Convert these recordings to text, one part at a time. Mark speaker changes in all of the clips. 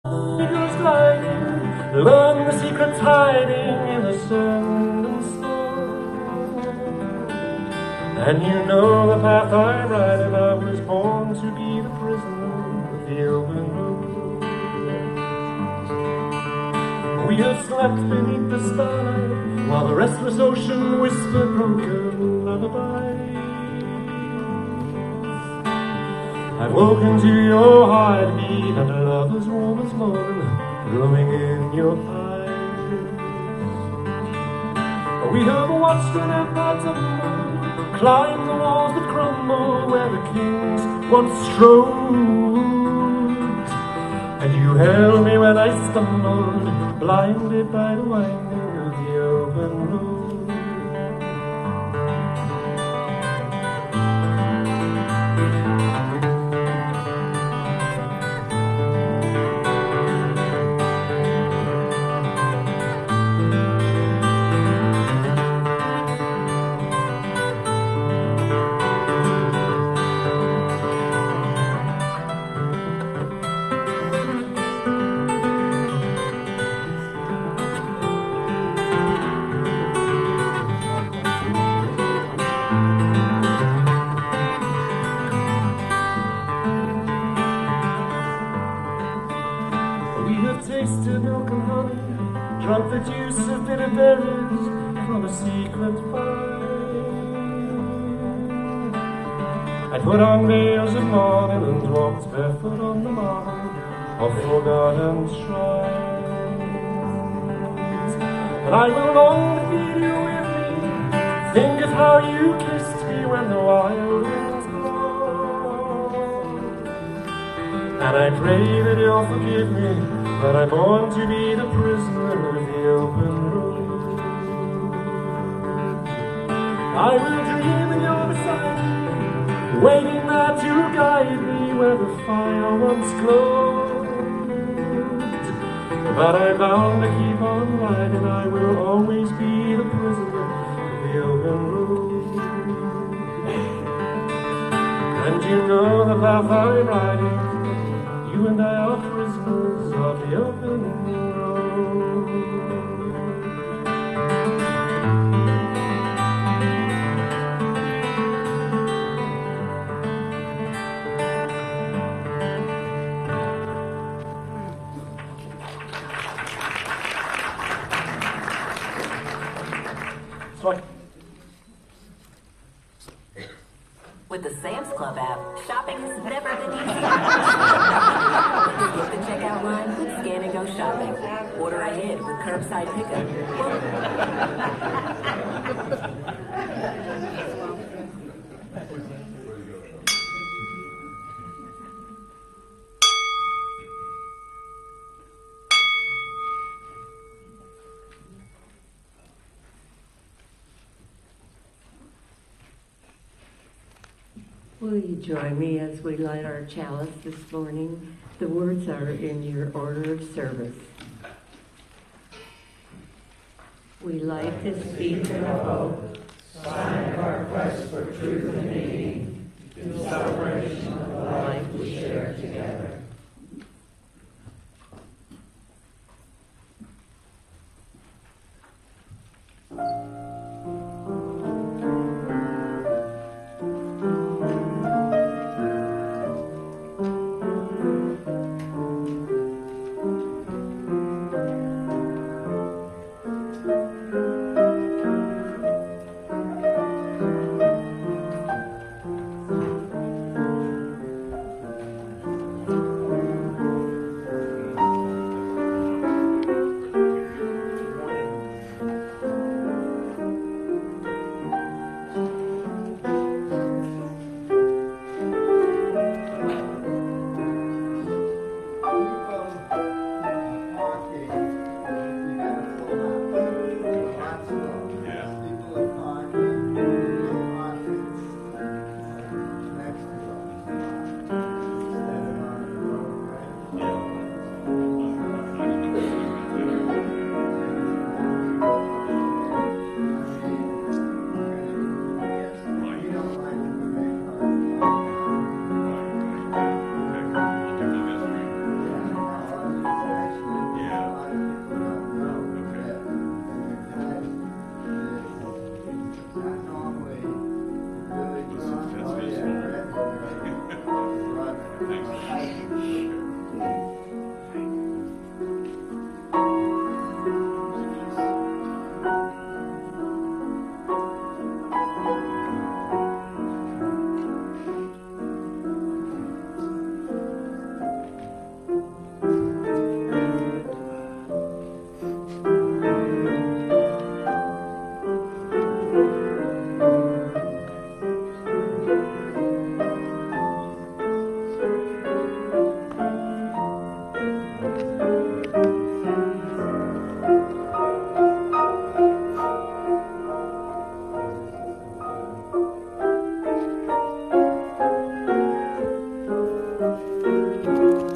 Speaker 1: Eagles gliding, learn the secrets hiding in the sand and stone. And you know the path I ride, and I was born to be the prisoner of the open road. We have slept beneath the starlight, while the restless ocean whispered broken lullabies. I've woken to your heartbeat and a love as warm as morn glowing in your eyes. We have watched an empire tumble, climb the walls that crumble where the kings once strode. And you held me when I stumbled, blinded by the winding of the open road. Tasted milk and honey, drunk the juice of bitter berries from a secret vine. I put on veils of mourning and walked barefoot on the marble of forgotten shrines. And I will long to feel you with me, think of how you kissed me when the wild winds blow. And I pray that you'll forgive me, but I'm born to be the prisoner of the open road. I will dream and you're beside me, waiting there to guide me where the fire once glowed. But I'm bound to keep on riding, I will always be the prisoner of the open road. And you know the path I'm riding, you and I are prisoners of the open road.
Speaker 2: With the Sam's Club app, shopping has never been easier. Skip the checkout line, scan and go shopping. Order ahead with curbside pickup.
Speaker 3: Will you join me as we light our chalice this morning? The words are in your order of service. We light this beacon of hope, sign of our quest for truth and meaning, in celebration of the life we share together.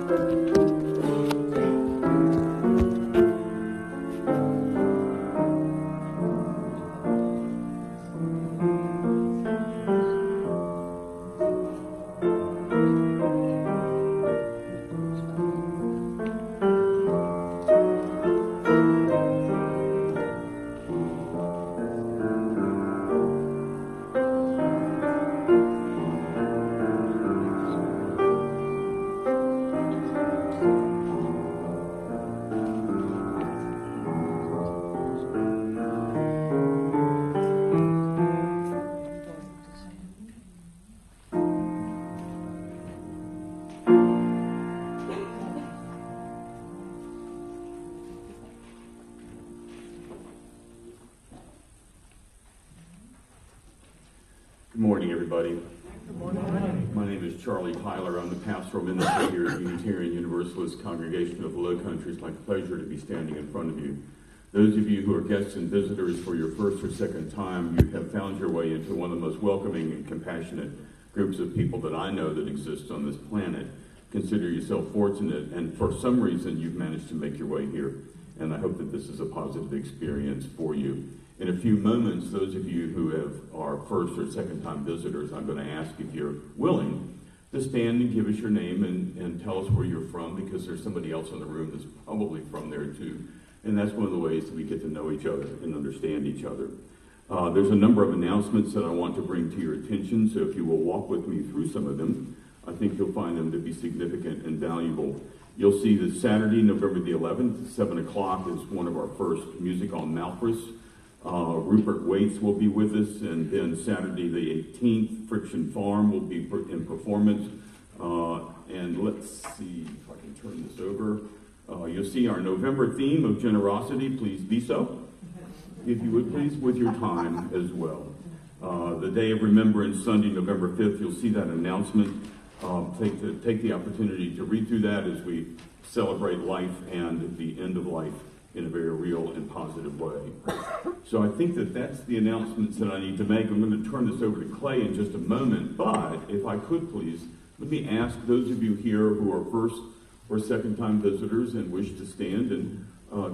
Speaker 4: Good morning, everybody. Good morning. My name is Charlie Tyler. I'm the Pastoral Minister here at Unitarian Universalist Congregation of the Low Country. It's my pleasure to be standing in front of you. Those of you who are guests and visitors for your first or second time, you have found your way into one of the most welcoming and compassionate groups of people that I know that exist on this planet. Consider yourself fortunate, and for some reason you've managed to make your way here. And I hope that this is a positive experience for you. In a few moments, those of you who are first or second time visitors, I'm going to ask if you're willing to stand and give us your name and tell us where you're from, because there's somebody else in the room that's probably from there too. And that's one of the ways that we get to know each other and understand each other. There's a number of announcements that I want to bring to your attention, so if you will walk with me through some of them, I think you'll find them to be significant and valuable. You'll see that Saturday, November the 11th, 7 o'clock is one of our first Music on Malthus. Rupert Waits will be with us, and then Saturday the 18th, Friction Farm will be in performance. And let's see if I can turn this over. You'll see our November theme of generosity, please be so, if you would please, with your time as well. The Day of Remembrance, Sunday, November 5th, you'll see that announcement. Take the opportunity to read through that as we celebrate life and the end of life in a very real and positive way. So I think that that's the announcements that I need to make. I'm going to turn this over to Clay in just a moment, but if I could please, let me ask those of you here who are first or second time visitors and wish to stand and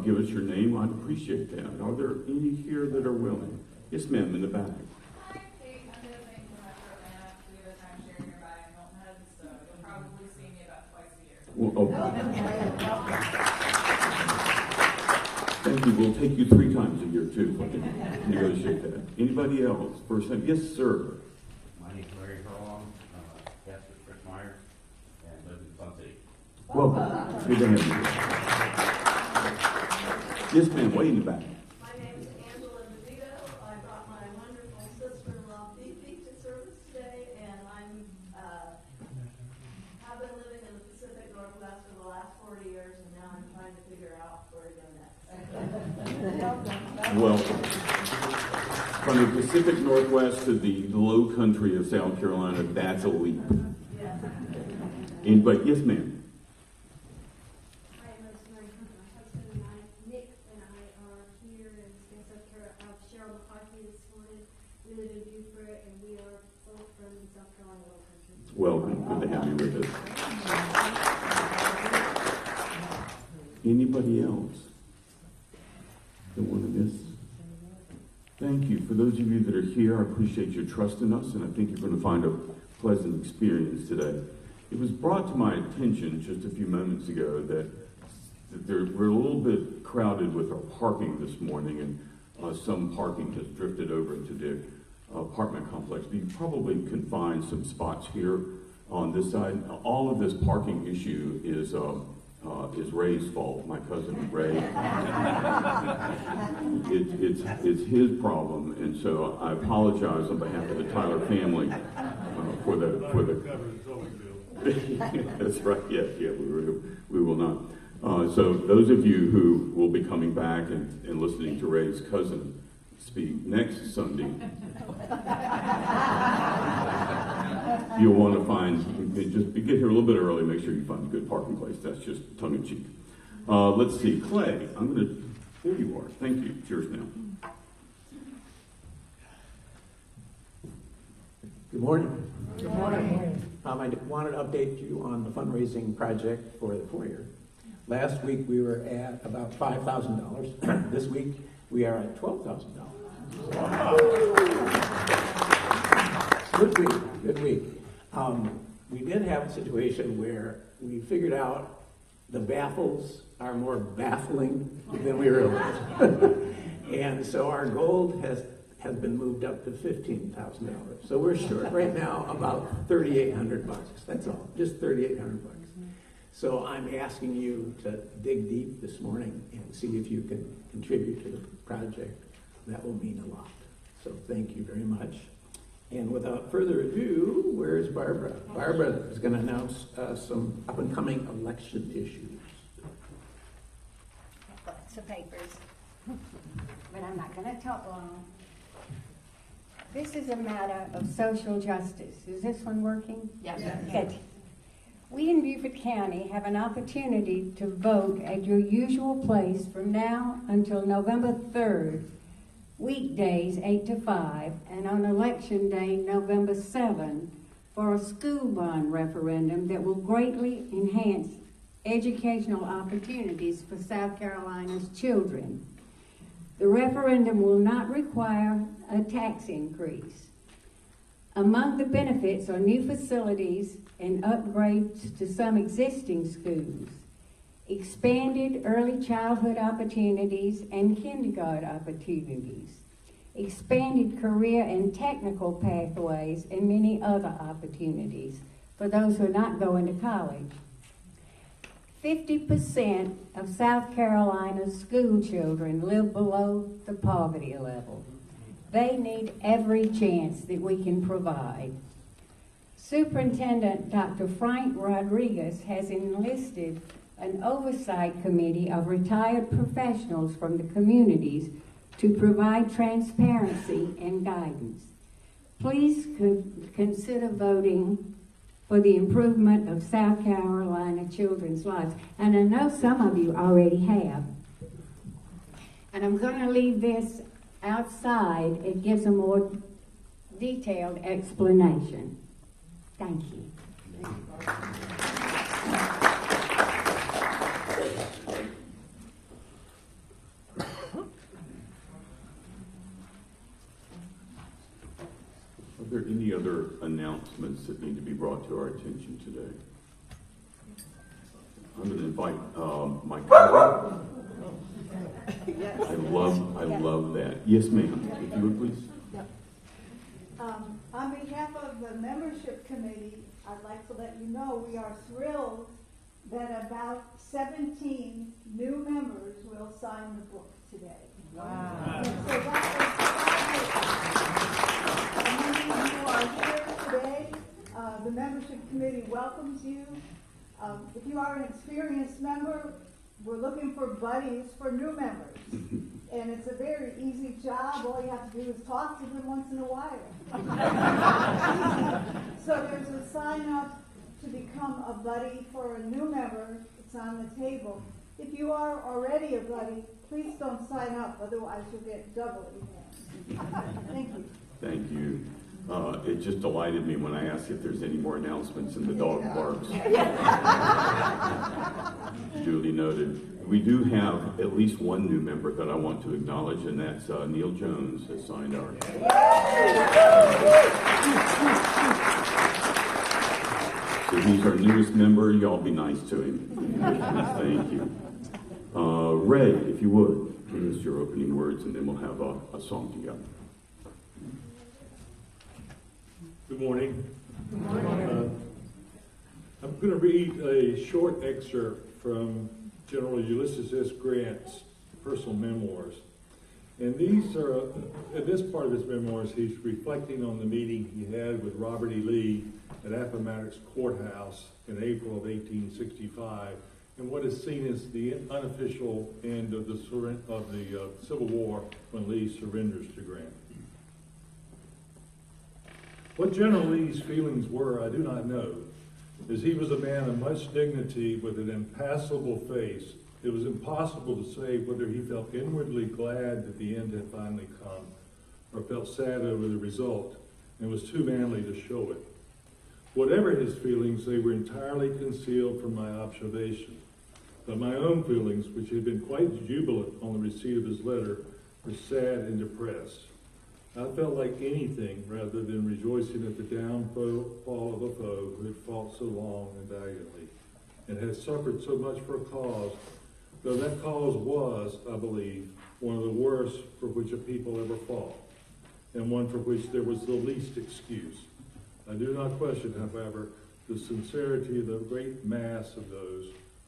Speaker 4: give us your name. I'd appreciate that. Are there any here that are willing? Yes, ma'am, in the back.
Speaker 5: Hi, Kate. I'm going to thank you much for that. We have a time sharing nearby in Hilton Head, so you'll probably see me about twice a year.
Speaker 4: Well, thank you. We'll take you 3 times a year, too, if I can negotiate that. Anybody else? First time? Yes, sir.
Speaker 6: My name is Larry Furlong, pastor Chris Myers, and live in Sun City.
Speaker 4: Welcome. Good to have you. Yes, ma'am. Way in the back.
Speaker 7: My name is Angela DeVito. I brought my wonderful sister-in-law Fifi to service today, and I've been living in the Pacific Northwest for the last 40 years, and now I'm trying to figure out where to go next.
Speaker 4: Well, from the Pacific Northwest to the low country of South Carolina, that's a leap. But yes, ma'am.
Speaker 8: Hi, my husband and I, Nick and I, are here in South Carolina. Cheryl McCarthy this morning. We live in Beaufort, and we are both from South Carolina low country.
Speaker 4: Welcome. Good to have you with us. Anybody else that want to miss? Thank you. For those of you that are here, I appreciate your trust in us, and I think you're going to find a pleasant experience today. It was brought to my attention just a few moments ago that we're a little bit crowded with our parking this morning, and some parking has drifted over into the apartment complex. But you probably can find some spots here on this side. All of this parking issue is Ray's fault, my cousin Ray. It's his problem, and so I apologize on behalf of the Tyler family for the. That's right. Yeah. We will not. So those of you who will be coming back and listening to Ray's cousin speak next Sunday, you'll want to just get here a little bit early. Make sure you find a good parking place. That's just tongue in cheek. Let's see, Clay. There you are. Thank you. It's yours now.
Speaker 9: Good morning. Good morning. I wanted to update you on the fundraising project for the foyer. Last week we were at about $5,000. This week we are at $12,000. Good week. Good week. We did have a situation where we figured out the baffles are more baffling than we realized. And so our goal has been moved up to $15,000. So we're short right now about $3,800. That's all, just $3,800. So I'm asking you to dig deep this morning and see if you can contribute to the project. That will mean a lot. So thank you very much. And without further ado, where's Barbara? Barbara is going to announce some up-and-coming election issues.
Speaker 10: Lots of papers, but I'm not going to talk long. This is a matter of social justice. Is this one working?
Speaker 5: Yes.
Speaker 10: Good. We in Beaufort County have an opportunity to vote at your usual place from now until November 3rd, weekdays 8 to 5, and on election day, November 7, for a school bond referendum that will greatly enhance educational opportunities for South Carolina's children. The referendum will not require a tax increase. Among the benefits are new facilities and upgrades to some existing schools, expanded early childhood opportunities and kindergarten opportunities, expanded career and technical pathways, and many other opportunities for those who are not going to college. 50% of South Carolina's school children live below the poverty level. They need every chance that we can provide. Superintendent Dr. Frank Rodriguez has enlisted an oversight committee of retired professionals from the communities to provide transparency and guidance. Please consider voting for the improvement of South Carolina children's lives. And I know some of you already have. And I'm going to leave this outside. It gives a more detailed explanation. Thank you.
Speaker 4: Are there any other announcements that need to be brought to our attention today? I'm going to invite my colleague. I love that. Yes, ma'am. If you would please.
Speaker 7: On behalf of the membership committee, I'd like to let you know we are thrilled that about 17 new members will sign the book today. Wow. And so that is who are here today. The membership committee welcomes you. If you are an experienced member, we're looking for buddies for new members. And it's a very easy job. All you have to do is talk to them once in a while. So there's a sign up to become a buddy for a new member. It's on the table. If you are already a buddy, please don't sign up, otherwise you'll get double emails. Thank you.
Speaker 4: Thank you. It just delighted me when I asked if there's any more announcements and the dog barks. Duly noted. We do have at least one new member that I want to acknowledge, and that's Neil Jones has signed our. So he's our newest member. Y'all be nice to him. Thank you. Ray, if you would, give us your opening words, and then we'll have a song together.
Speaker 11: Good morning. Good morning. I'm going to read a short excerpt from General Ulysses S. Grant's personal memoirs. And these are, in this part of his memoirs, he's reflecting on the meeting he had with Robert E. Lee at Appomattox Courthouse in April of 1865, and what is seen as the unofficial end of the Civil War when Lee surrenders to Grant. What General Lee's feelings were, I do not know, as he was a man of much dignity with an impassible face. It was impossible to say whether he felt inwardly glad that the end had finally come, or felt sad over the result. and was too manly to show it. Whatever his feelings, they were entirely concealed from my observation. But my own feelings, which had been quite jubilant on the receipt of his letter, were sad and depressed. I felt like anything rather than rejoicing at the downfall of a foe who had fought so long and valiantly, and had suffered so much for a cause, though that cause was, I believe, one of the worst for which a people ever fought, and one for which there was the least excuse. I do not question, however, the sincerity of the great mass of those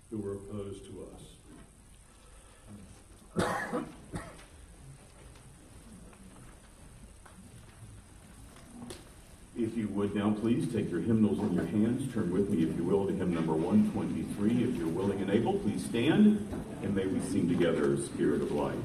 Speaker 11: who were opposed to us.
Speaker 4: If you would now please take your hymnals in your hands, turn with me, if you will, to hymn number 123. If you're willing and able, please stand, and may we sing together, Spirit of Life.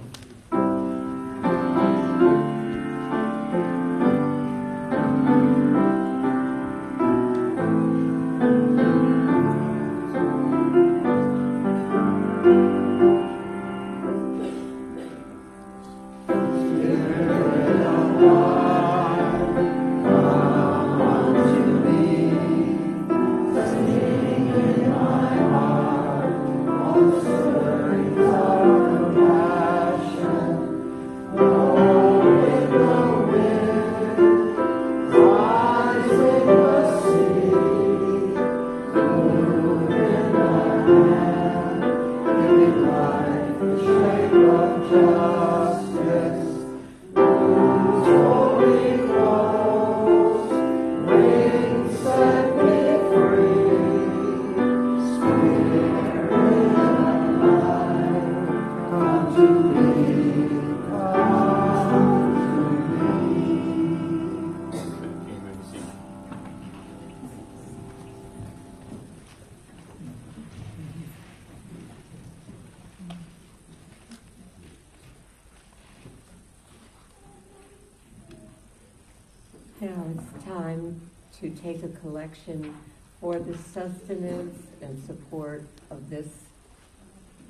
Speaker 3: Now it's time to take a collection for the sustenance and support of this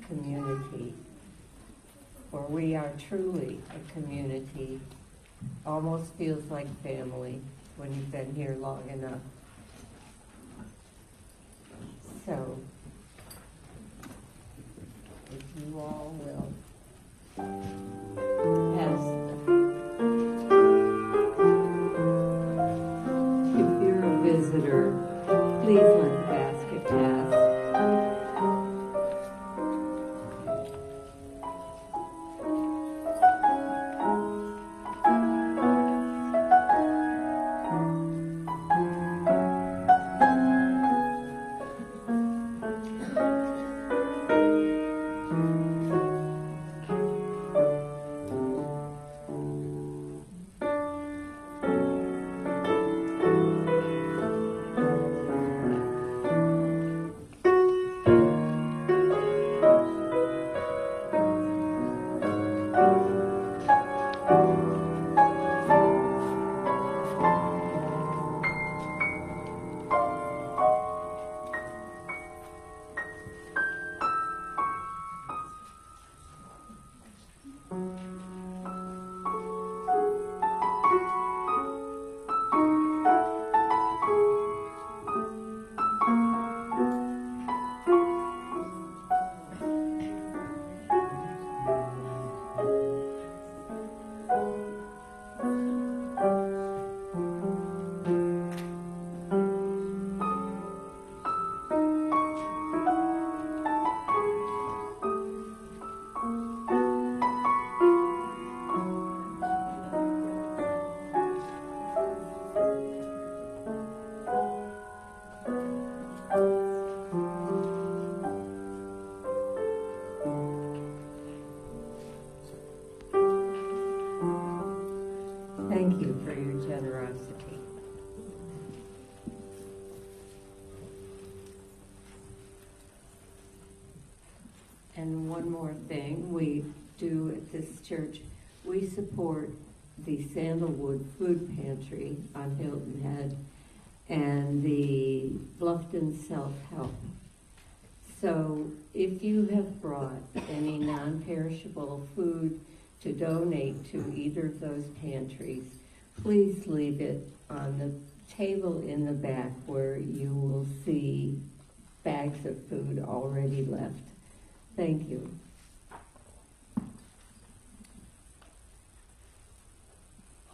Speaker 3: community. For we are truly a community. Almost feels like family when you've been here long enough. So, if you all will pass. If you're a visitor, please let the basket pass. Thank you for your generosity. And one more thing we do at this church, we support the Sandalwood Food Pantry on Hilton Head and the Bluffton Self-Help. So if you have brought any non-perishable food to donate to either of those pantries, please leave it on the table in the back where you will see bags of food already left. Thank you.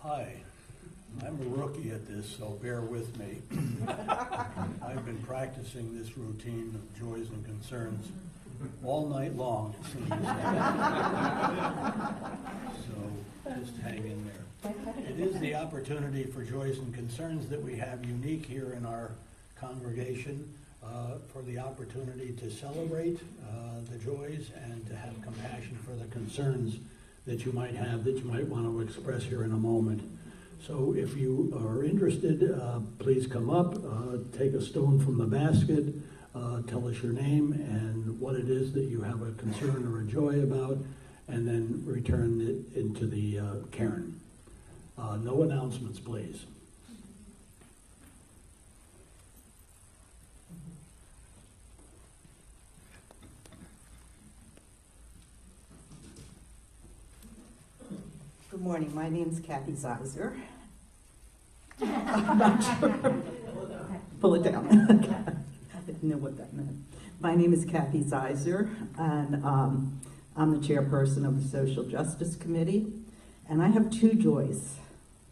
Speaker 12: Hi, I'm a rookie at this, so bear with me. I've been practicing this routine of joys and concerns all night long, it seems. So just hang in there. It is the opportunity for joys and concerns that we have unique here in our congregation, for the opportunity to celebrate the joys and to have compassion for the concerns that you might have, that you might want to express here in a moment. So if you are interested, please come up, take a stone from the basket, tell us your name and what it is that you have a concern or a joy about, and then return it into the cairn. No announcements, please.
Speaker 13: Good morning. My name is Kathy Zeiser. I'm not sure. Pull it down. I didn't know what that meant. My name is Kathy Zeiser, and I'm the chairperson of the Social Justice Committee. And I have two joys.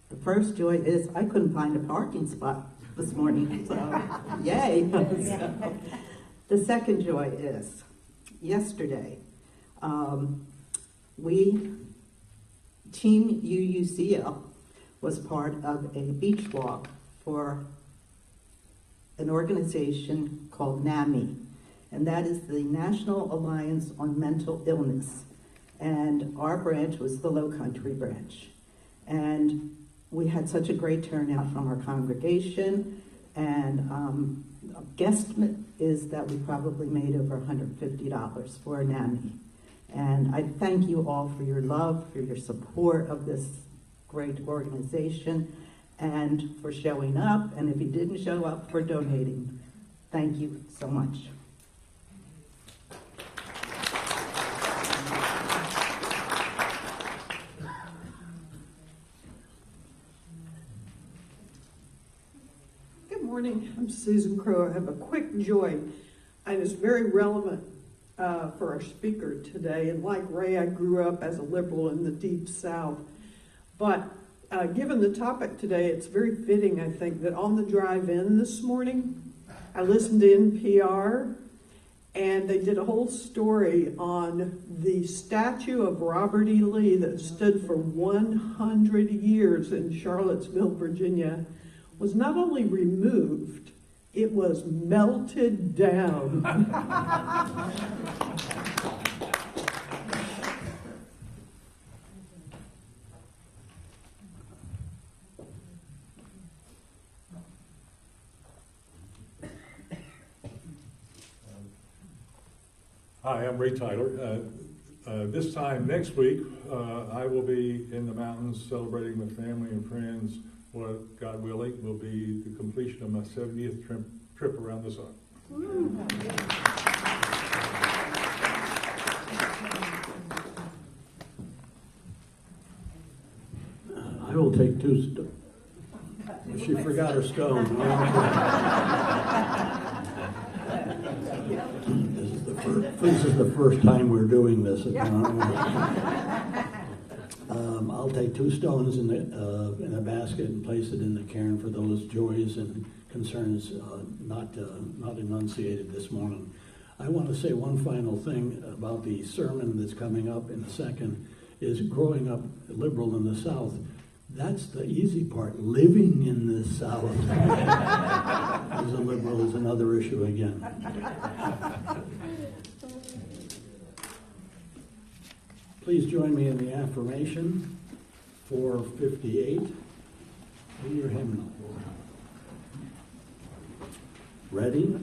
Speaker 13: The first joy is I couldn't find a parking spot this morning, so yay. So, the second joy is yesterday, Team UUCL was part of a beach walk for an organization called NAMI, and that is the National Alliance on Mental Illness. And our branch was the Low Country branch. And we had such a great turnout from our congregation, and a guesstimate is that we probably made over $150 for NAMI. And I thank you all for your love, for your support of this great organization, and for showing up, and if you didn't show up, for donating. Thank you so much.
Speaker 14: Good morning, I'm Susan Crow. I have a quick joy, and it's very relevant for our speaker today. And like Ray, I grew up as a liberal in the Deep South. But given the topic today, it's very fitting, I think, that on the drive in this morning, I listened to NPR, and they did a whole story on the statue of Robert E. Lee that stood for 100 years in Charlottesville, Virginia, was not only removed, it was melted down.
Speaker 11: Hi, I'm Ray Tyler. This time next week, I will be in the mountains celebrating with family and friends what, God willing, will be the completion of my 70th trip around the sun.
Speaker 12: I will take two. She forgot her stone. This is the first time we're doing this. I'll take 2 stones in a basket and place it in the cairn for those joys and concerns not enunciated this morning. I want to say one final thing about the sermon that's coming up in a second. Is growing up liberal in the South. That's the easy part. Living in the South as a liberal is another issue again. Please join me in the affirmation, 458. In your hymnal. Ready?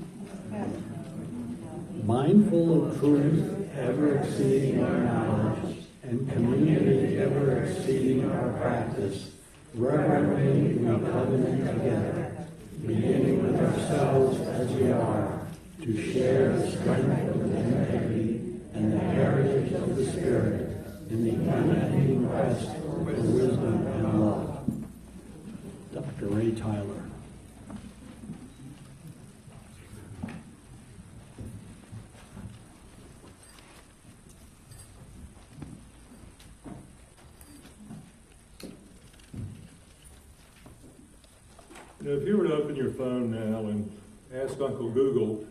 Speaker 12: Mindful of truth, ever exceeding our knowledge, and community ever exceeding our practice, reverently we covenant together, beginning with ourselves as we are, to share the strength of integrity and the heritage of the Spirit in the unending quest for wisdom and love.
Speaker 11: You know, if you were to open your phone now and ask Uncle Google,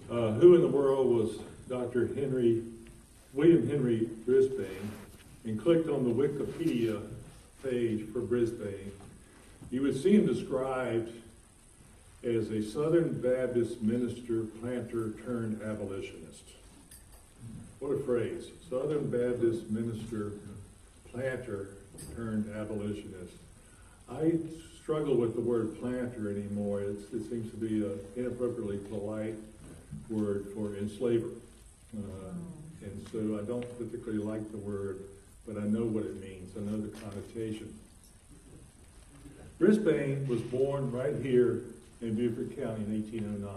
Speaker 11: who in the world was Dr. William Henry Brisbane, and clicked on the Wikipedia page for Brisbane, you would see him described as a Southern Baptist minister, planter, turned abolitionist. What a phrase. Southern Baptist minister, planter, turned abolitionist. I struggle with the word planter anymore. It seems to be an inappropriately polite word for enslaver. And so I don't particularly like the word, but I know what it means. I know the connotation. Brisbane was born right here in Beaufort County in 1809.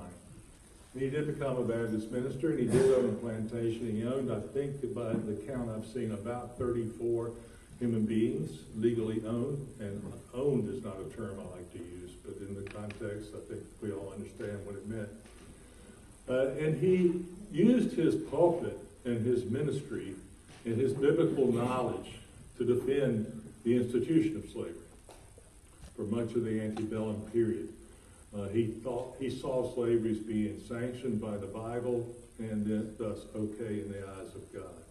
Speaker 11: And he did become a Baptist minister, and he did own a plantation. He owned, I think, by the count I've seen, about 34 human beings, legally owned. And owned is not a term I like to use, but in the context, I think we all understand what it meant. And he used his pulpit and his ministry and his biblical knowledge to defend the institution of slavery for much of the antebellum period. He saw slavery as being sanctioned by the Bible and then thus okay in the eyes of God.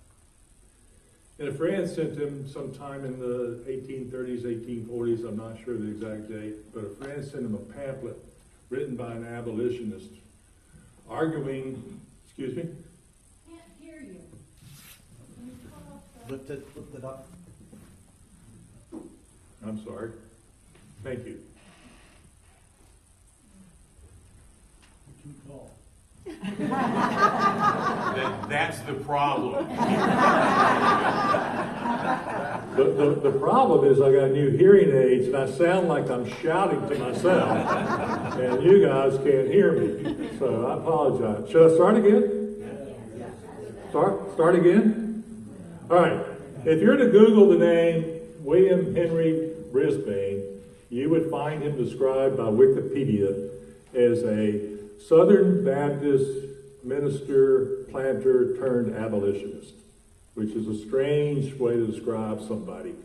Speaker 11: And a friend sent him sometime in the 1830s, 1840s, I'm not sure the exact date, but a friend sent him a pamphlet written by an abolitionist arguing, excuse me?
Speaker 8: Can't hear you.
Speaker 12: Lift it up.
Speaker 11: I'm sorry. Thank you.
Speaker 12: Call.
Speaker 4: That's the problem.
Speaker 11: The problem is I got new hearing aids and I sound like I'm shouting to myself, and you guys can't hear me, so I apologize. Should I start again? Start again? All right. If you're to Google the name William Henry Brisbane, you would find him described by Wikipedia as a Southern Baptist minister, planter, turned abolitionist, which is a strange way to describe somebody.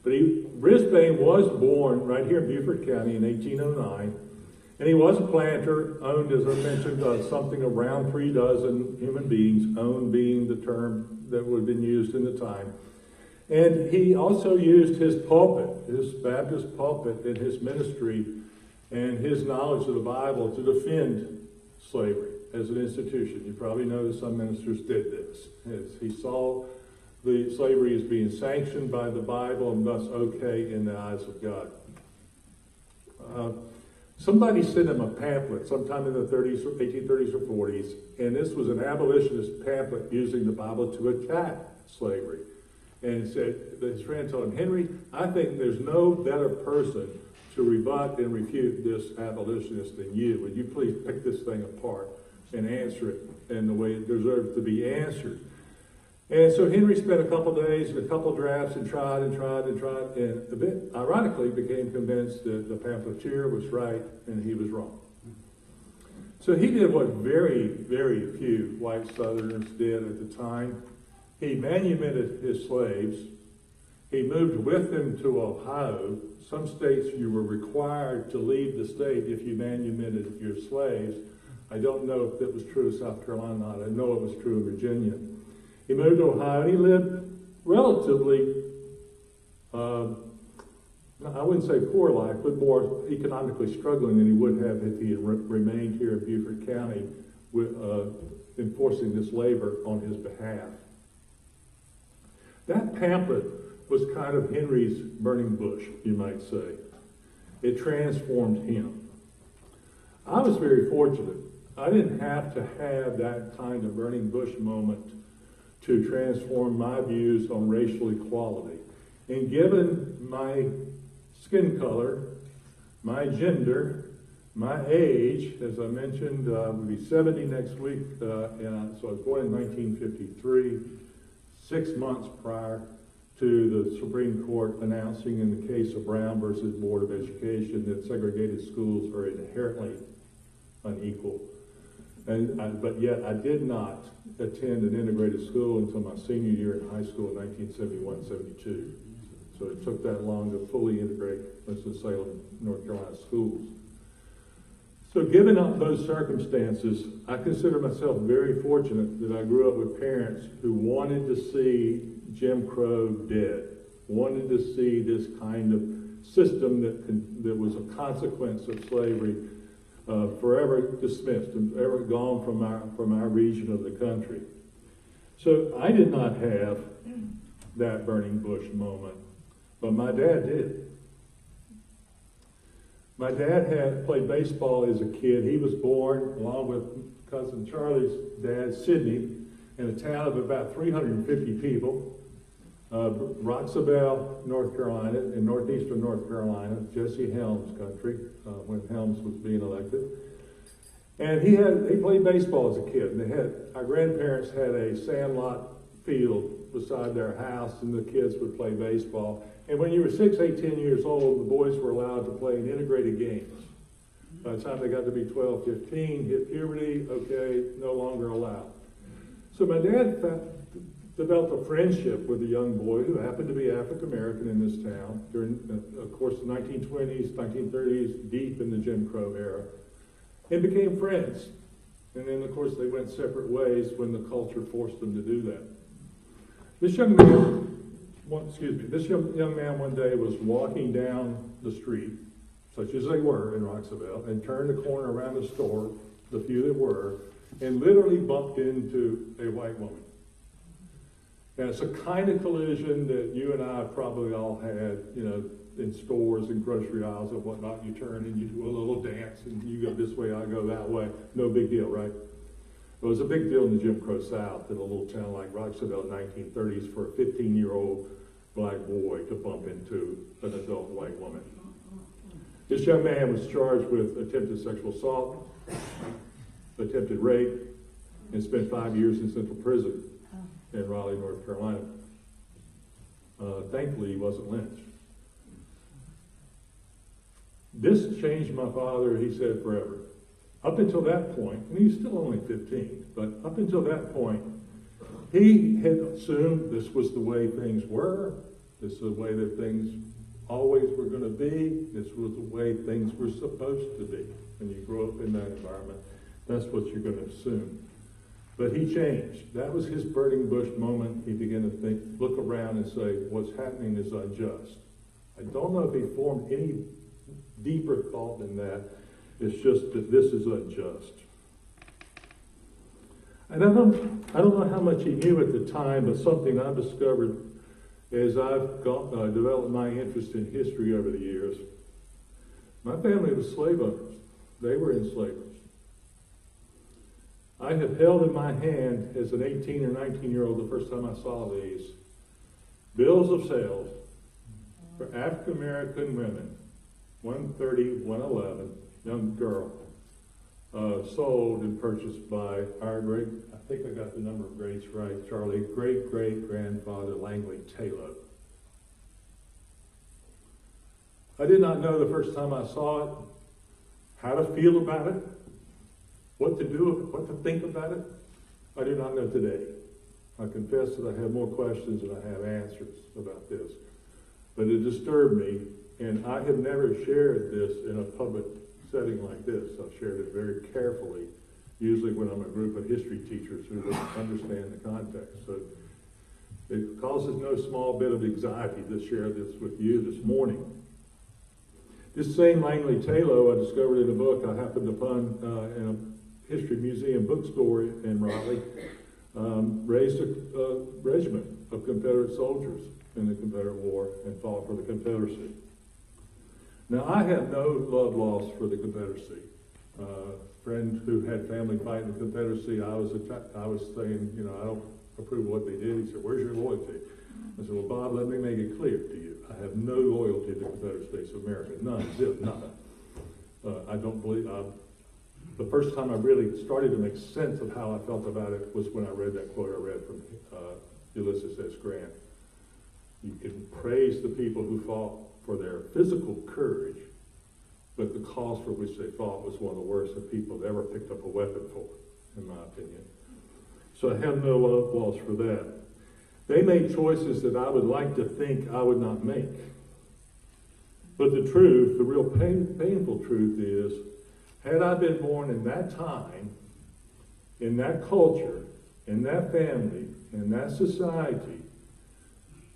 Speaker 11: But Brisbane was born right here in Beaufort County in 1809, and he was a planter, owned, as I mentioned, something around 3 dozen human beings, owned being the term that would have been used in the time. And he also used his pulpit, his Baptist pulpit, in his ministry and his knowledge of the Bible to defend slavery as an institution. You probably know that some ministers did this. He saw the slavery as being sanctioned by the Bible and thus okay in the eyes of God. Somebody sent him a pamphlet sometime in the 1830s or 40s, and this was an abolitionist pamphlet using the Bible to attack slavery. And his friend told him, Henry, I think there's no better person to rebut and refute this abolitionist than you. Would you please pick this thing apart and answer it in the way it deserves to be answered? And so Henry spent a couple days and a couple drafts and tried, and a bit ironically became convinced that the pamphleteer was right and he was wrong. So he did what very, very few white Southerners did at the time. He manumitted his slaves. He moved with them to Ohio. Some states you were required to leave the state if you manumitted your slaves. I don't know if that was true of South Carolina. I know it was true of Virginia. He moved to Ohio, and he lived relatively, I wouldn't say poor life, but more economically struggling than he would have if he had remained here in Beaufort County enforcing this labor on his behalf. That pamphlet was kind of Henry's burning bush, you might say. It transformed him. I was very fortunate. I didn't have to have that kind of burning bush moment to transform my views on racial equality. And given my skin color, my gender, my age, as I mentioned, I'll be 70 next week, so I was born in 1953, 6 months prior to the Supreme Court announcing in the case of Brown versus Board of Education that segregated schools are inherently unequal. But yet I did not attend an integrated school until my senior year in high school in 1971-72. So it took that long to fully integrate Winston-Salem, North Carolina schools. So given up those circumstances, I consider myself very fortunate that I grew up with parents who wanted to see Jim Crow dead, wanted to see this kind of system that was a consequence of slavery forever dismissed and forever gone from our region of the country. So I did not have that burning bush moment, but my dad did. My dad had played baseball as a kid. He was born, along with cousin Charlie's dad, Sidney, in a town of about 350 people, Roxabelle, North Carolina, in northeastern North Carolina, Jesse Helms country, when Helms was being elected. And he played baseball as a kid. And our grandparents had a sandlot field beside their house, and the kids would play baseball. And when you were 6, 8, 10 years old, the boys were allowed to play in integrated games. By the time they got to be 12, 15, hit puberty, okay, no longer allowed. So my dad developed a friendship with a young boy who happened to be African American in this town during, of course, the 1920s, 1930s, deep in the Jim Crow era, and became friends. And then, of course, they went separate ways when the culture forced them to do that. This young man one day was walking down the street, such as they were in Roxabelle, and turned the corner around the store, the few that were, and literally bumped into a white woman. And it's a kind of collision that you and I probably all had, in stores and grocery aisles and whatnot. You turn and you do a little dance, and you go this way, I go that way. No big deal, right? It was a big deal in the Jim Crow South in a little town like Roxabelle in the 1930s for a 15-year-old black boy to bump into an adult white woman. This young man was charged with attempted sexual assault, attempted rape, and spent 5 years in central prison in Raleigh, North Carolina. Thankfully, he wasn't lynched. This changed my father, he said, forever. Up until that point, and he's still only 15, but up until that point, he had assumed this was the way things were, this is the way that things always were going to be, this was the way things were supposed to be. When you grow up in that environment, that's what you're going to assume. But he changed. That was his burning bush moment. He began to think, look around and say, what's happening is unjust. I don't know if he formed any deeper thought than that. It's just that this is unjust. And I don't know how much he knew at the time, but something I've discovered as I've developed my interest in history over the years. My family was slave owners. They were enslavers. I have held in my hand as an 18 or 19-year-old, the first time I saw these, bills of sales for African American women, 130, 111, young girl, sold and purchased by our great, I think I got the number of greats right, Charlie, great-great-grandfather Langley Taylor. I did not know the first time I saw it how to feel about it, what to do, what to think about it. I do not know today. I confess that I have more questions than I have answers about this. But it disturbed me, and I have never shared this in a public setting like this. I've shared it very carefully, usually when I'm a group of history teachers who don't understand the context. So it causes no small bit of anxiety to share this with you this morning. This same Langley Taylor I discovered in a book I happened upon in a history museum bookstore in Raleigh, raised a regiment of Confederate soldiers in the Confederate War and fought for the Confederacy. Now, I have no love lost for the Confederacy. Friend who had family fighting the Confederacy, I was saying, I don't approve of what they did. He said, where's your loyalty? I said, well, Bob, let me make it clear to you. I have no loyalty to the Confederate States of America. None, zip, nothing. I don't believe, the first time I really started to make sense of how I felt about it was when I read that quote I read from Ulysses S. Grant. You can praise the people who fought for their physical courage, but the cause for which they fought was one of the worst that people have ever picked up a weapon for, in my opinion. So I have no love lost for that. They made choices that I would like to think I would not make. But the truth, the real painful truth is, Had I been born in that time, in that culture, in that family, in that society,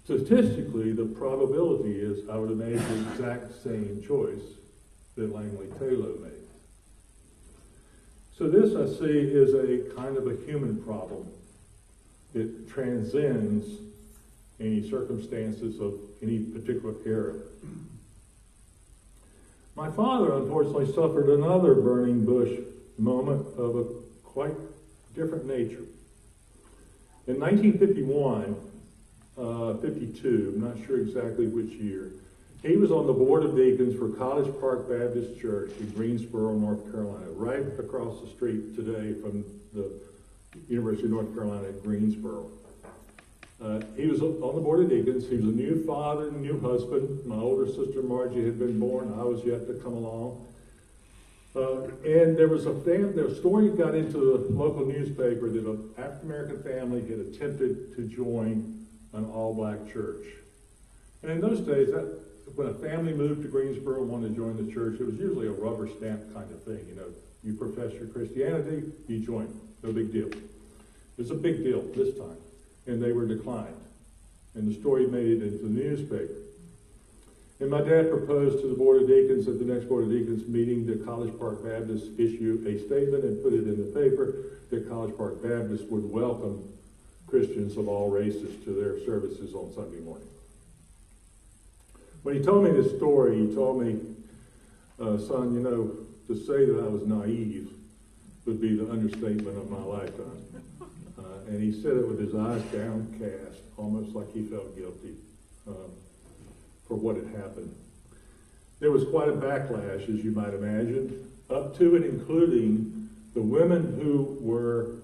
Speaker 11: statistically, the probability is I would have made the exact same choice that Langley Taylor made. So this, I see, is a kind of a human problem. It transcends any circumstances of any particular era. My father, unfortunately, suffered another burning bush moment of a quite different nature. In 1951, 52, I'm not sure exactly which year, he was on the Board of Deacons for College Park Baptist Church in Greensboro, North Carolina, right across the street today from the University of North Carolina at Greensboro. He was on the Board of Deacons. He was a new father, new husband. My older sister Margie had been born. I was yet to come along. And there was a story that got into the local newspaper that an African-American family had attempted to join an all-black church. And in those days, when a family moved to Greensboro and wanted to join the church, it was usually a rubber stamp kind of thing. You know, you profess your Christianity, you join. No big deal. It was a big deal this time. And they were declined. And the story made it into the newspaper. And my dad proposed to the Board of Deacons at the next Board of Deacons meeting that College Park Baptist issue a statement and put it in the paper that College Park Baptist would welcome Christians of all races to their services on Sunday morning. When he told me this story, he told me, son, you know, to say that I was naive would be the understatement of my lifetime. And he said it with his eyes downcast, almost like he felt guilty for what had happened. There was quite a backlash, as you might imagine, up to and including the women who were,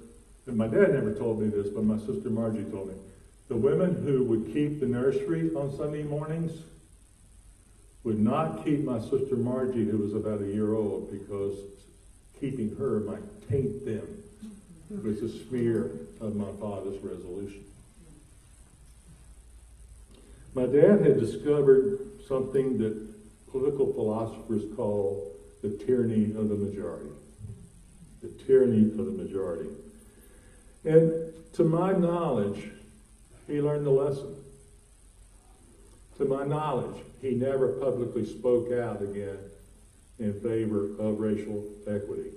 Speaker 11: and my dad never told me this, but my sister Margie told me, the women who would keep the nursery on Sunday mornings would not keep my sister Margie, who was about a year old, because keeping her might taint them. It was a smear of my father's resolution. My dad had discovered something that political philosophers call the tyranny of the majority. The tyranny of the majority. And to my knowledge, he learned the lesson. To my knowledge, he never publicly spoke out again in favor of racial equity.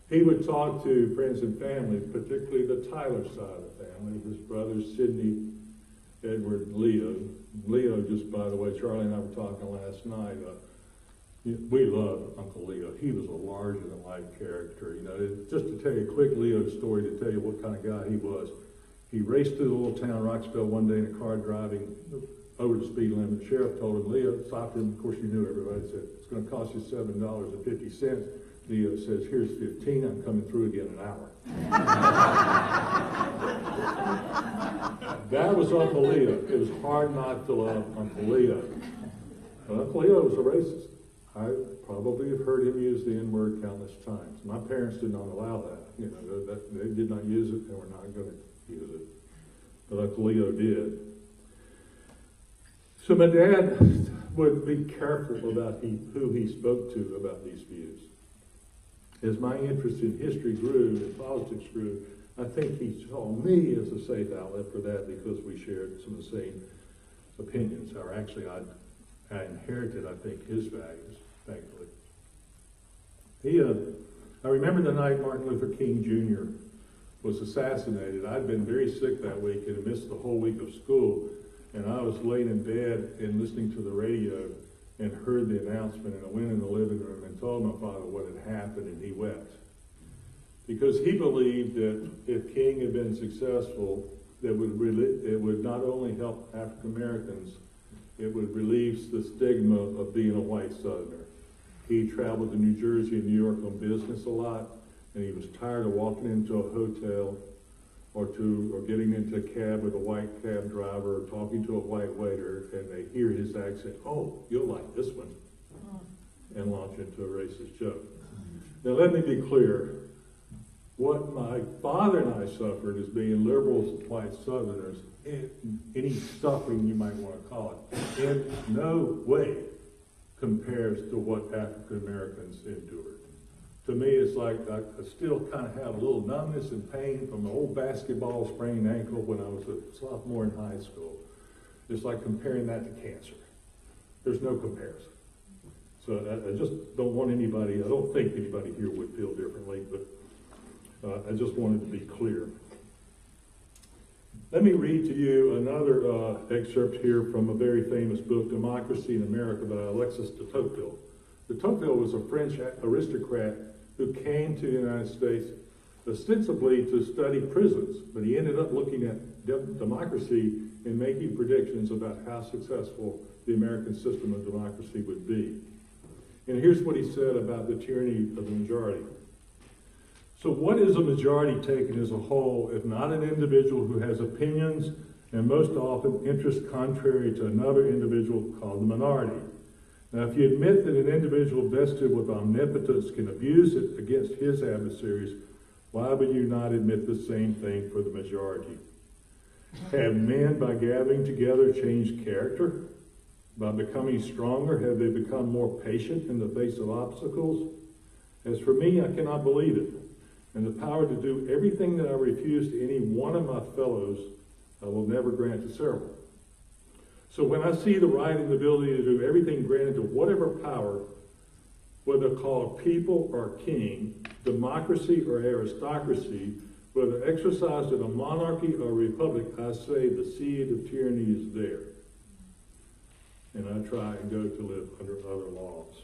Speaker 11: He would talk to friends and family, particularly the Tyler side of the family, his brothers Sidney, Edward, and Leo. Leo, just by the way, Charlie and I were talking last night. We loved Uncle Leo. He was a larger-than-life character. You know, just to tell you a quick Leo story to tell you what kind of guy he was. He raced through the little town, Roxville, one day in a car driving over the speed limit. The sheriff told him, Leo, stopped him. Of course, you knew everybody. Said, it's going to cost you $7.50. Leo says, here's 15, I'm coming through again in an hour. That was Uncle Leo. It was hard not to love Uncle Leo. But Uncle Leo was a racist. I probably have heard him use the N-word countless times. My parents did not allow that. You know, they did not use it, and were not going to use it. But Uncle Leo did. So my dad would be careful about who he spoke to about these views. As my interest in history grew and politics grew, I think he saw me as a safe outlet for that because we shared some of the same opinions. Or actually, I inherited, I think, his values, thankfully. I remember the night Martin Luther King Jr. was assassinated. I'd been very sick that week and missed the whole week of school. And I was laying in bed and listening to the radio and heard the announcement, and I went in the living room and told my father what had happened, and he wept. Because he believed that if King had been successful, it would not only help African Americans, it would relieve the stigma of being a white Southerner. He traveled to New Jersey and New York on business a lot, and he was tired of walking into a hotel or getting into a cab with a white cab driver or talking to a white waiter, and they hear his accent, oh, you'll like this one, and launch into a racist joke. Now let me be clear. What my father and I suffered as being liberal white Southerners, any suffering you might want to call it, in no way compares to what African Americans endured. To me, it's like I still kind of have a little numbness and pain from the old basketball sprained ankle when I was a sophomore in high school. It's like comparing that to cancer. There's no comparison. So I just don't want anybody, I don't think anybody here would feel differently, but I just wanted to be clear. Let me read to you another excerpt here from a very famous book, Democracy in America, by Alexis de Tocqueville. De Tocqueville was a French aristocrat who came to the United States ostensibly to study prisons, but he ended up looking at democracy and making predictions about how successful the American system of democracy would be. And here's what he said about the tyranny of the majority. So what is a majority taken as a whole if not an individual who has opinions and most often interests contrary to another individual called the minority? Now, if you admit that an individual vested with omnipotence can abuse it against his adversaries, why would you not admit the same thing for the majority? Have men, by gathering together, changed character? By becoming stronger, have they become more patient in the face of obstacles? As for me, I cannot believe it. And the power to do everything that I refuse to any one of my fellows, I will never grant to several. So when I see the right and the ability to do everything granted to whatever power, whether called people or king, democracy or aristocracy, whether exercised in a monarchy or republic, I say the seed of tyranny is there. And I try and go to live under other laws.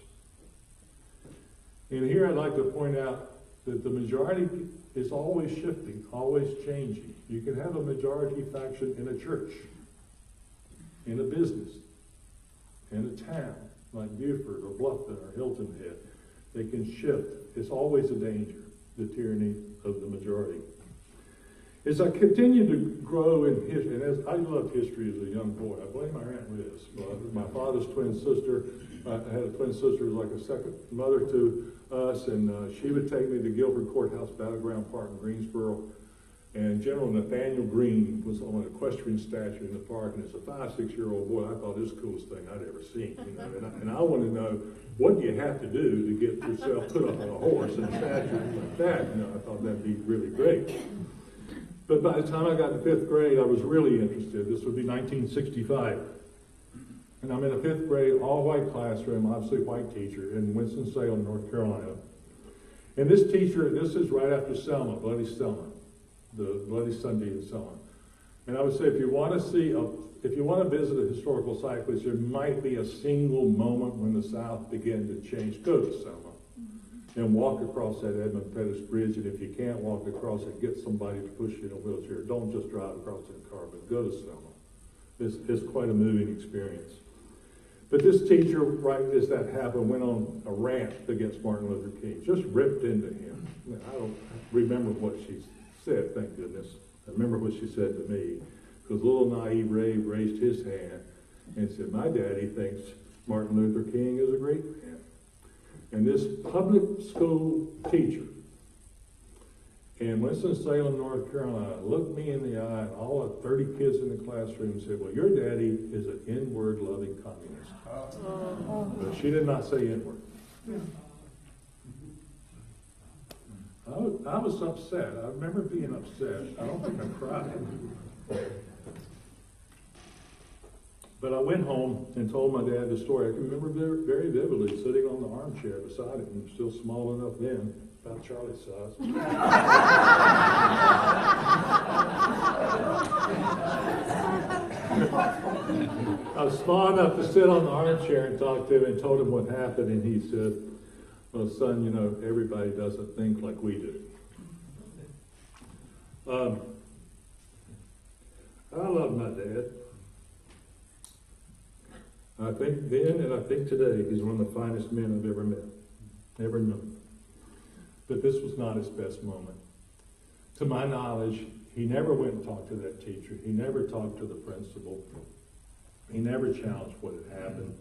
Speaker 11: And here I'd like to point out that the majority is always shifting, always changing. You can have a majority faction in a church, in a business, in a town like Beaufort or Bluffton or Hilton Head. They can shift. It's always a danger, the tyranny of the majority. As I continue to grow in history, and as I loved history as a young boy, I blame my Aunt Liz. My father's twin sister, I had a twin sister who was like a second mother to us, and she would take me to Guilford Courthouse Battleground Park in Greensboro. And General Nathaniel Greene was on an equestrian statue in the park, and as a 5, 6-year-old boy, I thought this was the coolest thing I'd ever seen. You know? and I wanted to know, what do you have to do to get yourself put up on a horse in a statue like that? You know, I thought that'd be really great. But by the time I got to 5th grade, I was really interested. This would be 1965. And I'm in a 5th grade, all-white classroom, obviously white teacher, in Winston-Salem, North Carolina. And this teacher, this is right after Selma, Bloody Selma, the Bloody Sunday in Selma. And I would say, if you want to visit a historical site, which there might be a single moment when the South began to change, go to Selma and walk across that Edmund Pettus Bridge. And if you can't walk across it, get somebody to push you in a wheelchair. Don't just drive across in a car, but go to Selma. It's quite a moving experience. But this teacher, right as that happened, went on a rant against Martin Luther King, just ripped into him. I don't remember what she said, thank goodness. I remember what she said to me, because little naive Ray raised his hand and said, my daddy thinks Martin Luther King is a great man. And this public school teacher in Winston-Salem, North Carolina, looked me in the eye, and all the 30 kids in the classroom and said, well, your daddy is an N-word loving communist. But she did not say N-word. I was upset. I remember being upset. I don't think I cried. But I went home and told my dad the story. I can remember very vividly sitting on the armchair beside him. He was still small enough then, about Charlie's size. I was small enough to sit on the armchair and talk to him and told him what happened. And he said, well, son, you know, everybody doesn't think like we do. I love my dad. I think then and I think today he's one of the finest men I've ever met, ever known. But this was not his best moment. To my knowledge, he never went and talked to that teacher. He never talked to the principal. He never challenged what had happened.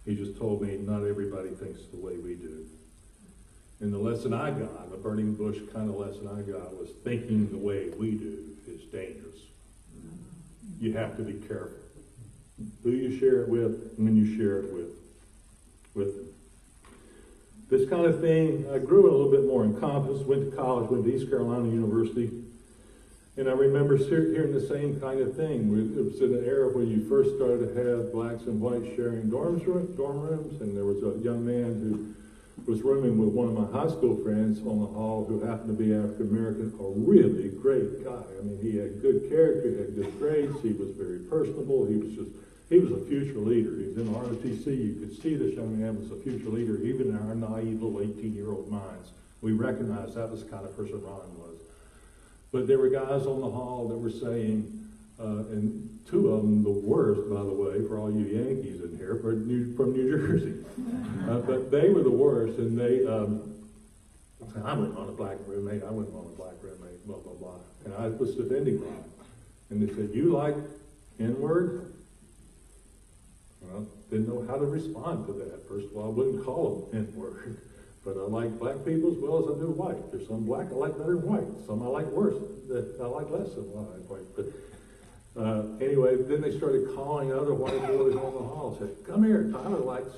Speaker 11: He just told me not everybody thinks the way we do. And the lesson I got, the burning bush kind of lesson I got, was thinking the way we do is dangerous. You have to be careful who you share it with and when you share it with. with them. This kind of thing, I grew a little bit more in Compass, went to college, went to East Carolina University, and I remember hearing the same kind of thing. It was in an era where you first started to have blacks and whites sharing dorm rooms, and there was a young man who was rooming with one of my high school friends on the hall who happened to be African American, a really great guy. I mean, he had good character, he had good grades, he was very personable, he was a future leader. He was in ROTC. You could see this young man was a future leader, even in our naive little 18-year-old minds. We recognized that was the kind of person Ron was. But there were guys on the hall that were saying, and two of them the worst, by the way, for all you Yankees in here, from New Jersey. But they were the worst, and they, I wouldn't want a black roommate, blah, blah, blah. And I was defending them. And they said, you like N-word? Well, didn't know how to respond to that. First of all, I wouldn't call them N-word. But I like black people as well as I do white. There's some black I like better than white. Some I like worse, that I like less than white. But anyway, then they started calling other white boys on the hall. Said, come here, Tyler likes.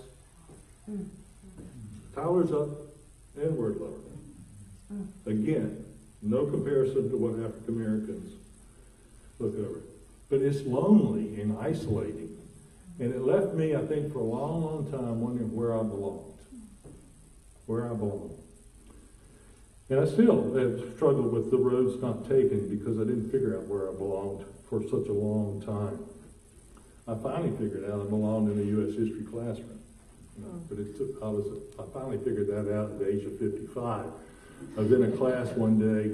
Speaker 11: Tyler's up, N-word lover. Again, no comparison to what African Americans look over. But it's lonely and isolating. And it left me, I think, for a long, long time wondering where I belonged. Where I belong. And I still have struggled with the roads not taken because I didn't figure out where I belonged for such a long time. I finally figured out I belonged in the U.S. history classroom. But I finally figured that out at the age of 55. I was in a class one day,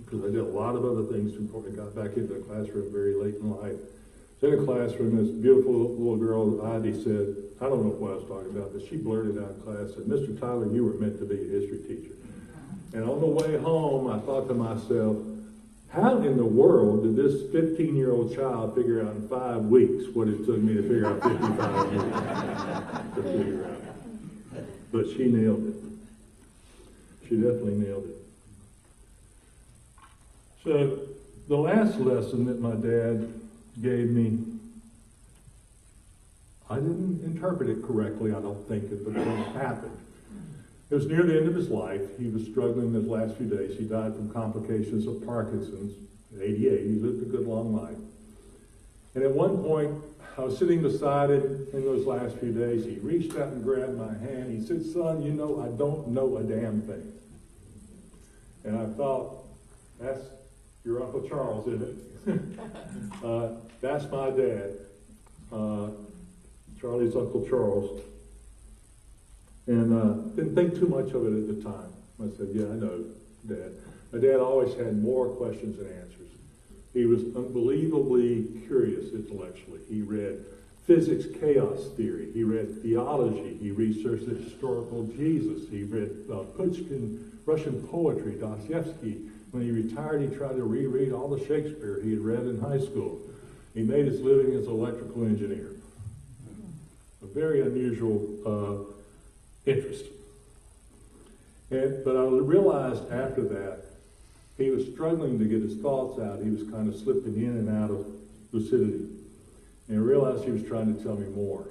Speaker 11: because I did a lot of other things before I got back into the classroom very late in life. I was in a classroom, this beautiful little girl, Ivy, said, I don't know what I was talking about, but she blurted out in class, said, Mr. Tyler, you were meant to be a history teacher. And on the way home, I thought to myself, how in the world did this 15-year-old child figure out in 5 weeks what it took me to figure out 55 years to figure out? But she nailed it. She definitely nailed it. So the last lesson that my dad gave me, I didn't interpret it correctly, I don't think, at the point it happened. It was near the end of his life. He was struggling his last few days. He died from complications of Parkinson's at 88. He lived a good long life. And at one point, I was sitting beside him in those last few days. He reached out and grabbed my hand. He said, son, you know, I don't know a damn thing. And I thought, that's your Uncle Charles, isn't it? That's my dad. Charlie's Uncle Charles. And didn't think too much of it at the time. I said, yeah, I know, Dad. My dad always had more questions than answers. He was unbelievably curious intellectually. He read physics chaos theory. He read theology. He researched the historical Jesus. He read Pushkin, Russian poetry, Dostoevsky. When he retired, he tried to reread all the Shakespeare he had read in high school. He made his living as an electrical engineer. A very unusual interest. But I realized after that, he was struggling to get his thoughts out. He was kind of slipping in and out of lucidity. And I realized he was trying to tell me more.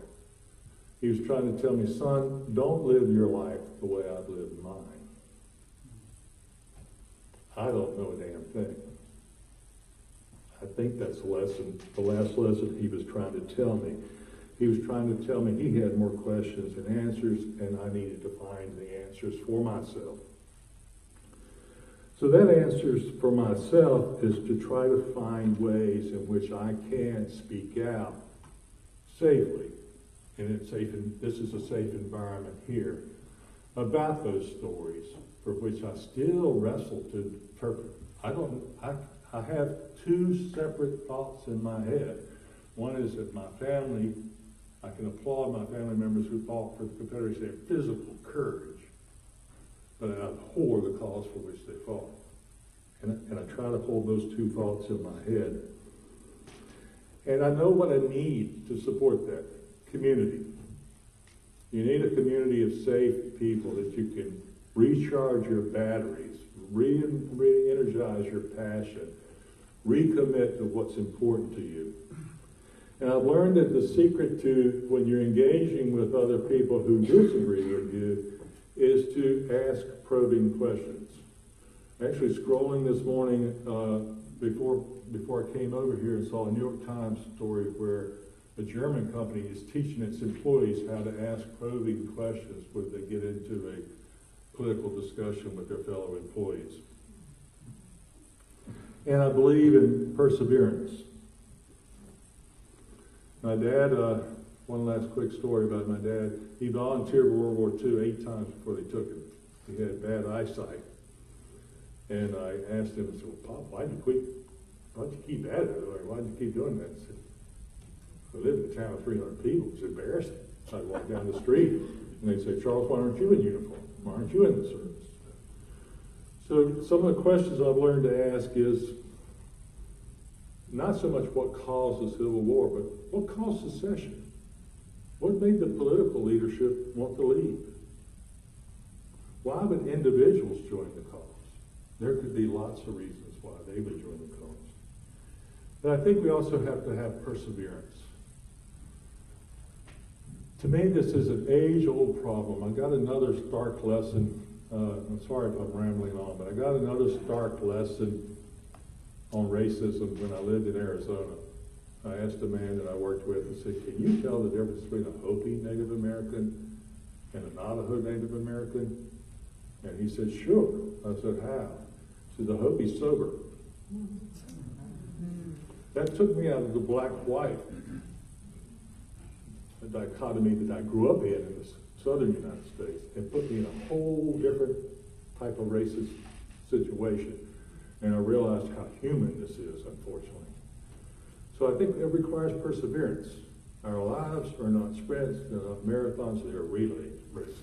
Speaker 11: He was trying to tell me, son, don't live your life the way I've lived mine. I don't know a damn thing. I think that's the lesson, the last lesson he was trying to tell me. He was trying to tell me he had more questions than answers, and I needed to find the answers for myself. So that answers for myself is to try to find ways in which I can speak out safely, and this is a safe environment here, about those stories for which I still wrestle to interpret. I have two separate thoughts in my head. One is that my family, I can applaud my family members who fought for the Confederacy, their physical courage, but I abhor the cause for which they fought. And I try to hold those two thoughts in my head. And I know what I need to support that community. You need a community of safe people that you can recharge your batteries, re-energize your passion, recommit to what's important to you. And I've learned that the secret to when you're engaging with other people who disagree with you is to ask probing questions. Actually, scrolling this morning before I came over here and saw a New York Times story where a German company is teaching its employees how to ask probing questions when they get into a political discussion with their fellow employees. And I believe in perseverance. My dad, one last quick story about my dad. He volunteered World War II 8 times before they took him. He had bad eyesight. And I asked him, I said, well, Pop, why'd you keep at it? Or why'd you keep doing that? He said, I live in a town of 300 people. It's embarrassing. I'd walk down the street and they'd say, Charles, why aren't you in uniform? Why aren't you in the service? So some of the questions I've learned to ask is not so much what caused the Civil War, but what caused secession? What made the political leadership want to leave? Why would individuals join the cause? There could be lots of reasons why they would join the cause. But I think we also have to have perseverance. To me, this is an age-old problem. I got another stark lesson. I'm sorry if I'm rambling on, but I got another stark lesson on racism when I lived in Arizona. I asked a man that I worked with and said, can you tell the difference between a Hopi Native American and a Navajo Native American? And he said, sure. I said, how? He said, the Hopi's sober. That took me out of the black-white dichotomy that I grew up in the southern United States and put me in a whole different type of racist situation. And I realized how human this is, unfortunately. So I think it requires perseverance. Our lives are not sprints, they're not marathons, they are relay races.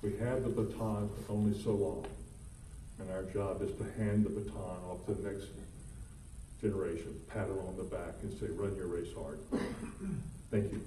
Speaker 11: We have the baton for only so long. And our job is to hand the baton off to the next generation, pat them on the back and say, run your race hard. Thank you.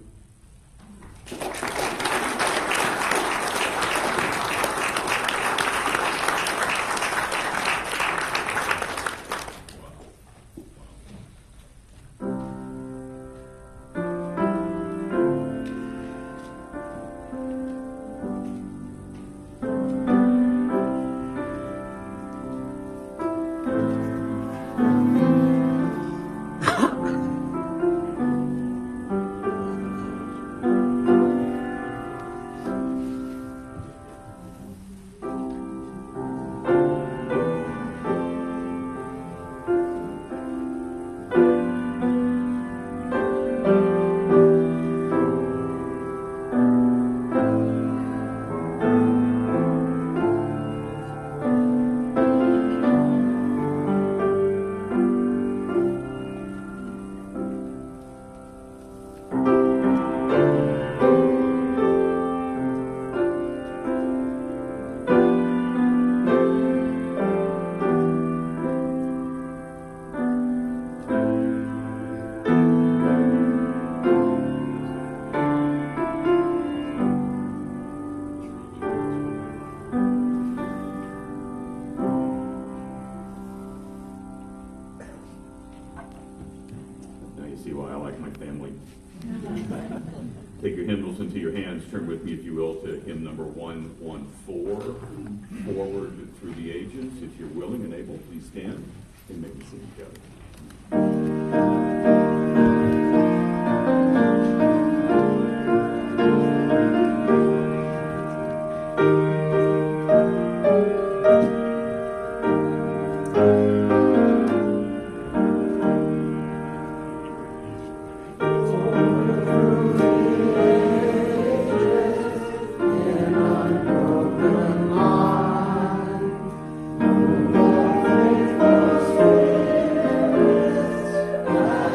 Speaker 4: Take your hymnals into your hands. Turn with me, if you will, to hymn number 114, Forward Through the Ages. If you're willing and able, please stand and maybe sing together.
Speaker 15: Spirit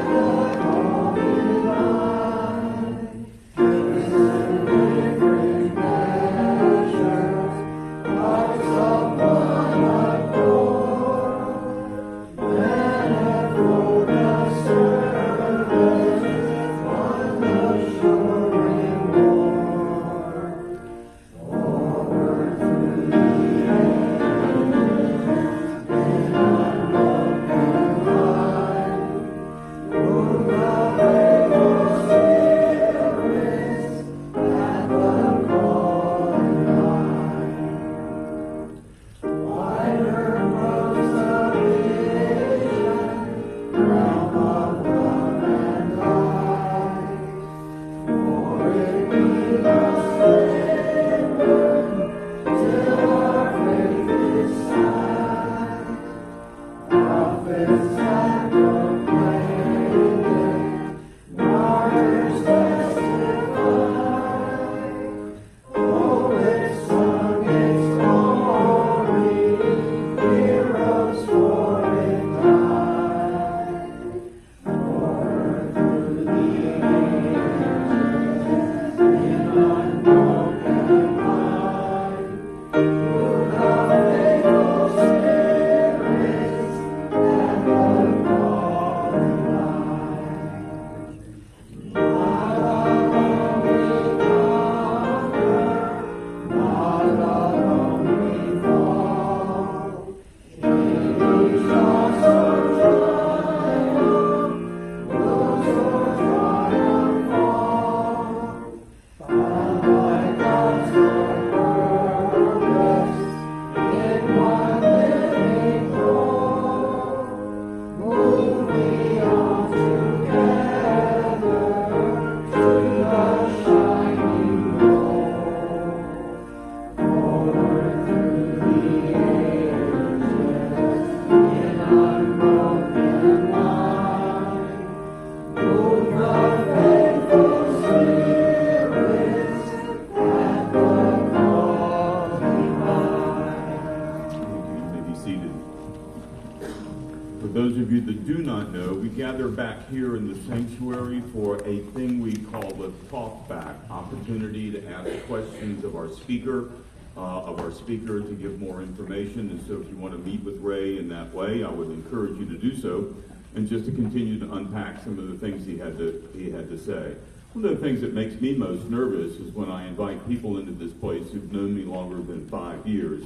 Speaker 4: Back here in the sanctuary for a thing we call the talk back, opportunity to ask questions of our speaker to give more information. And so if you want to meet with Ray in that way, I would encourage you to do so, and just to continue to unpack some of the things he had to say. One of the things that makes me most nervous is when I invite people into this place who've known me longer than 5 years,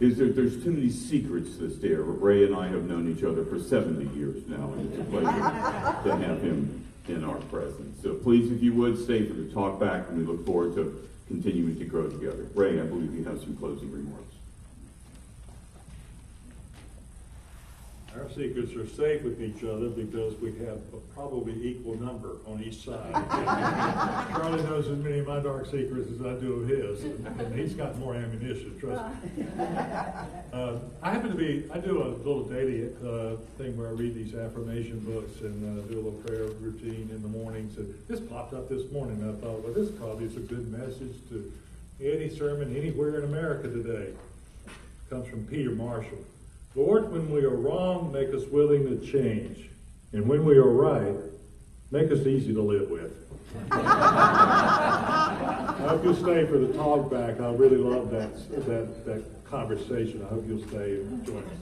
Speaker 4: is that there's too many secrets to stare. Ray and I have known each other for 70 years now, and it's a pleasure to have him in our presence. So please, if you would, stay for the talk back, and we look forward to continuing to grow together. Ray, I believe you have some closing remarks.
Speaker 11: Our secrets are safe with each other because we have a probably equal number on each side. Charlie knows as many of my dark secrets as I do of his, and he's got more ammunition, trust me. I do a little daily thing where I read these affirmation books and do a little prayer routine in the mornings. And this popped up this morning, and I thought, well, this probably is a good message to any sermon anywhere in America today. It comes from Peter Marshall. Lord, when we are wrong, make us willing to change. And when we are right, make us easy to live with. I hope you'll stay for the talk back. I really love that conversation. I hope you'll stay and join us.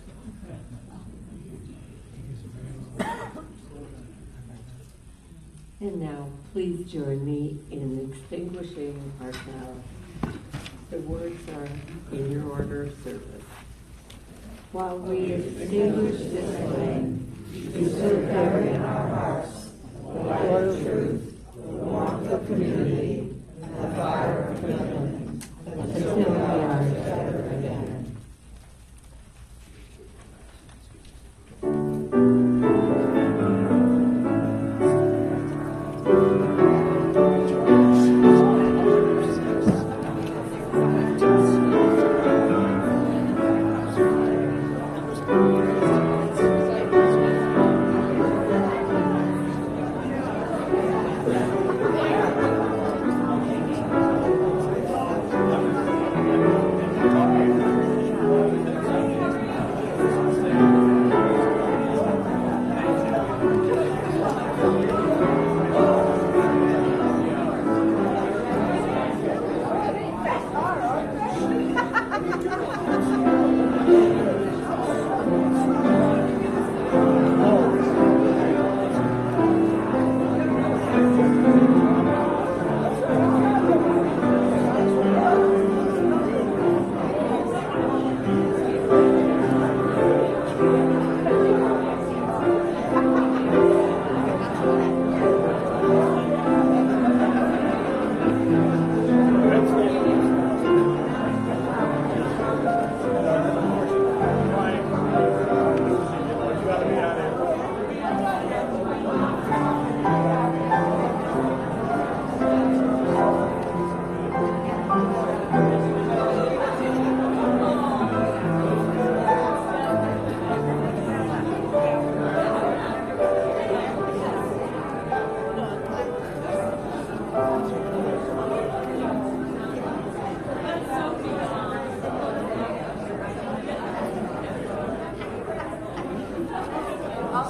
Speaker 3: And now, please join me in extinguishing our talent. The words are in your order of service. While we extinguish this flame, you still carry in our hearts the light of truth, the warmth of community, and the fire of commitment, until we are together again.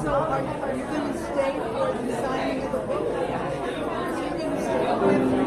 Speaker 7: So are you going to stay for the signing of the book? Are you going to stay with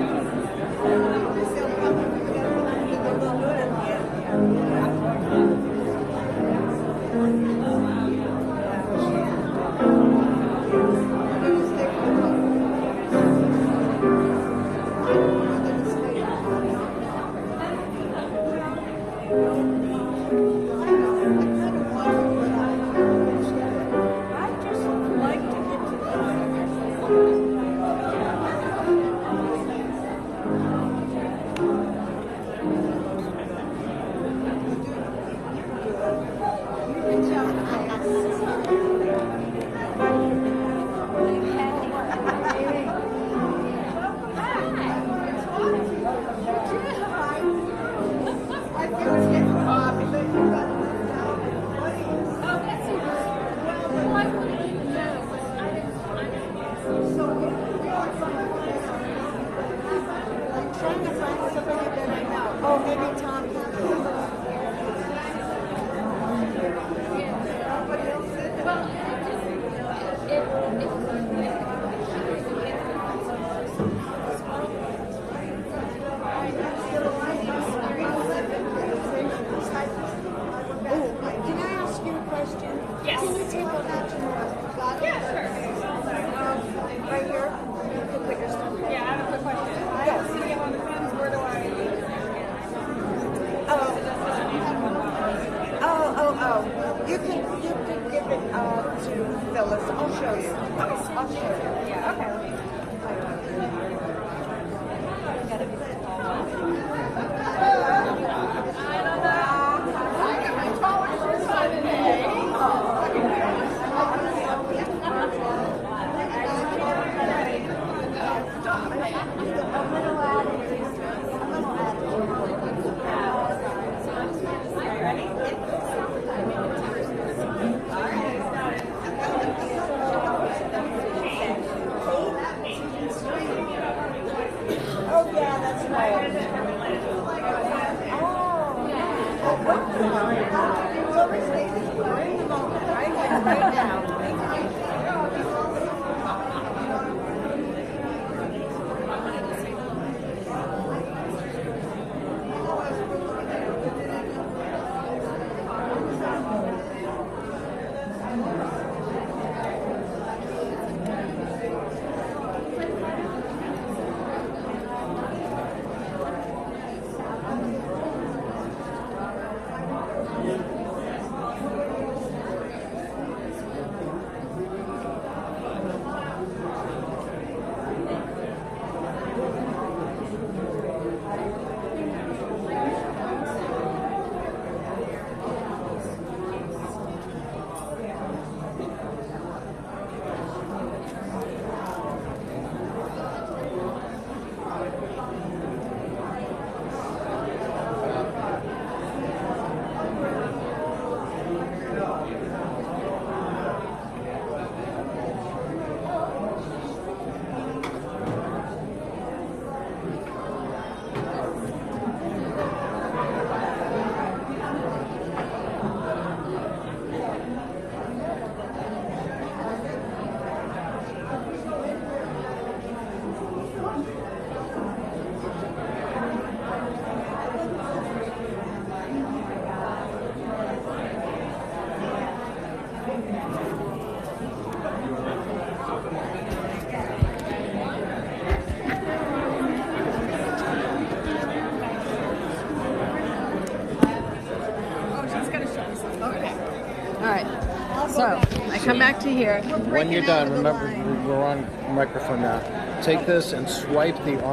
Speaker 15: So, I come back to here.
Speaker 16: When you're done, remember we're on microphone now. Take this and swipe the arm.